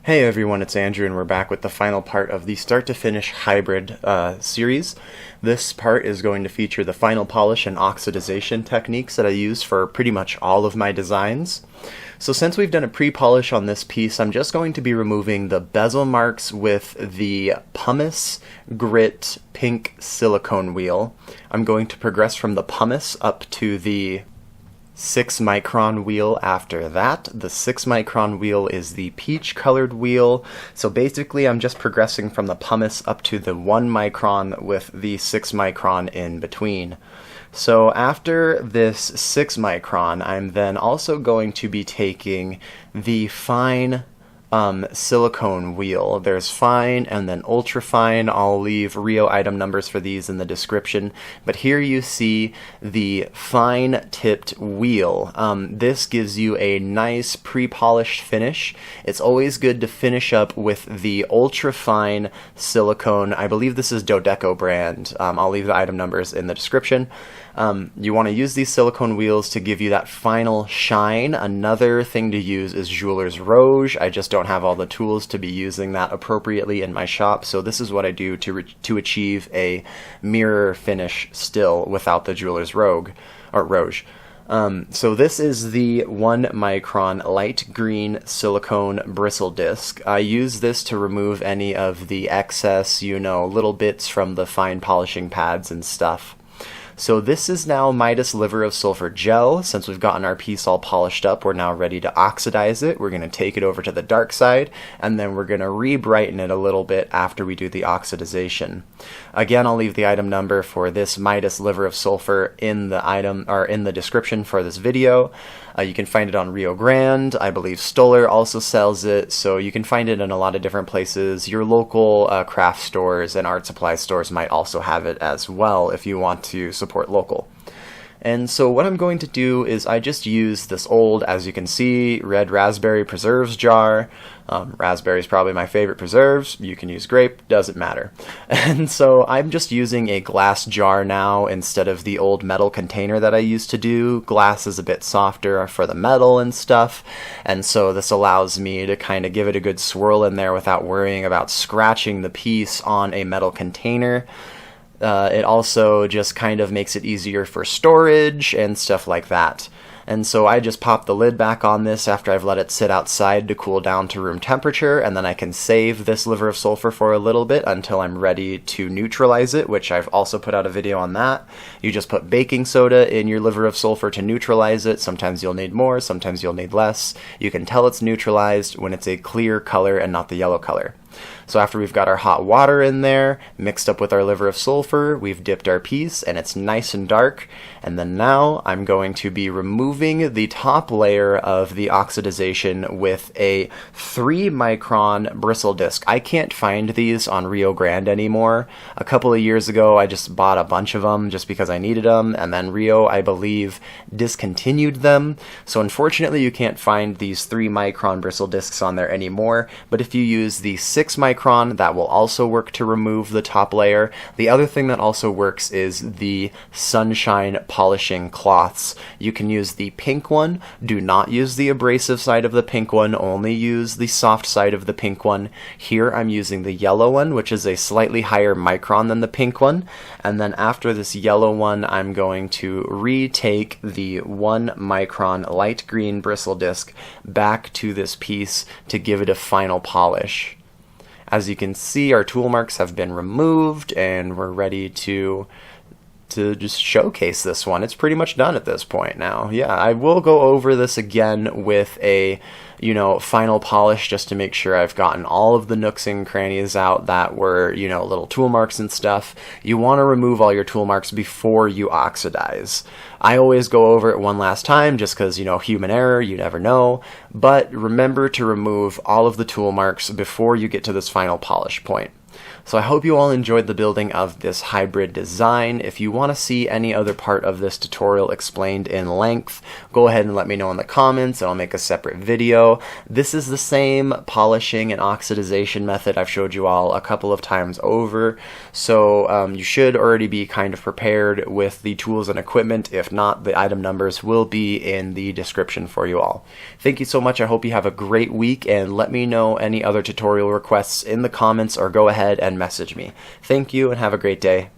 Hey everyone, it's Andrew and we're back with the final part of the start to finish hybrid series. This part is going to feature the final polish and oxidization techniques that I use for pretty much all of my designs. So since we've done a pre-polish on this piece, I'm just going to be removing the bezel marks with the pumice grit pink silicone wheel. I'm going to progress from the pumice up to the 6 micron wheel after that. The 6 micron wheel is the peach colored wheel. So basically I'm just progressing from the pumice up to the 1 micron with the 6 micron in between. So after this 6 micron, I'm then also going to be taking the fine silicone wheel. There's fine and then ultra fine. I'll leave Rio item numbers for these in the description. But here you see the fine tipped wheel. This gives you a nice pre-polished finish. It's always good to finish up with the ultra fine silicone. I believe this is Dedeco brand. I'll leave the item numbers in the description. You want to use these silicone wheels to give you that final shine. Another thing to use is Jeweler's Rouge. I just don't have all the tools to be using that appropriately in my shop, so this is what I do to achieve a mirror finish still without the Jeweler's Rouge. So this is the 1 micron light green silicone bristle disc. I use this to remove any of the excess, little bits from the fine polishing pads and stuff. So this is now Midas liver of sulfur gel. Since we've gotten our piece all polished up, we're now ready to oxidize it. We're going to take it over to the dark side, and then we're going to re-brighten it a little bit after we do the oxidization. Again, I'll leave the item number for this Midas liver of sulfur in the in the description for this video. You can find it on Rio Grande. I believe Stoller also sells it, so you can find it in a lot of different places. Your local craft stores and art supply stores might also have it as well if you want to support local. And so what I'm going to do is I just use this old, as you can see, red raspberry preserves jar. Raspberry is probably my favorite preserves. You can use grape, doesn't matter. And so I'm just using a glass jar now instead of the old metal container that I used to do. Glass is a bit softer for the metal and stuff, and so this allows me to kind of give it a good swirl in there without worrying about scratching the piece on a metal container. It also just kind of makes it easier for storage and stuff like that. And so I just pop the lid back on this after I've let it sit outside to cool down to room temperature, and then I can save this liver of sulfur for a little bit until I'm ready to neutralize it, which I've also put out a video on that. You just put baking soda in your liver of sulfur to neutralize it. Sometimes you'll need more, sometimes you'll need less. You can tell it's neutralized when it's a clear color and not the yellow color. So after we've got our hot water in there, mixed up with our liver of sulfur, we've dipped our piece and it's nice and dark. And then now I'm going to be removing the top layer of the oxidization with a 3 micron bristle disc. I can't find these on Rio Grande anymore. A couple of years ago I just bought a bunch of them just because I needed them, and then Rio, I believe, discontinued them. So unfortunately you can't find these 3 micron bristle discs on there anymore, but if you use the 6 micron, that will also work to remove the top layer. The other thing that also works is the sunshine polishing cloths. You can use the pink one. Do not use the abrasive side of the pink one, only use the soft side of the pink one. Here I'm using the yellow one, which is a slightly higher micron than the pink one. And then after this yellow one, I'm going to retake the 1 micron light green bristle disc back to this piece to give it a final polish. As you can see, our tool marks have been removed and we're ready to just showcase this one. It's pretty much done at this point now. Yeah, I will go over this again with a final polish just to make sure I've gotten all of the nooks and crannies out that were, little tool marks and stuff. You want to remove all your tool marks before you oxidize. I always go over it one last time just because, human error, you never know. But remember to remove all of the tool marks before you get to this final polish point. So I hope you all enjoyed the building of this hybrid design. If you want to see any other part of this tutorial explained in length, go ahead and let me know in the comments and I'll make a separate video. This is the same polishing and oxidization method I've showed you all a couple of times over, so you should already be kind of prepared with the tools and equipment. If not, the item numbers will be in the description for you all. Thank you so much. I hope you have a great week, and let me know any other tutorial requests in the comments or go ahead and message me. Thank you and have a great day.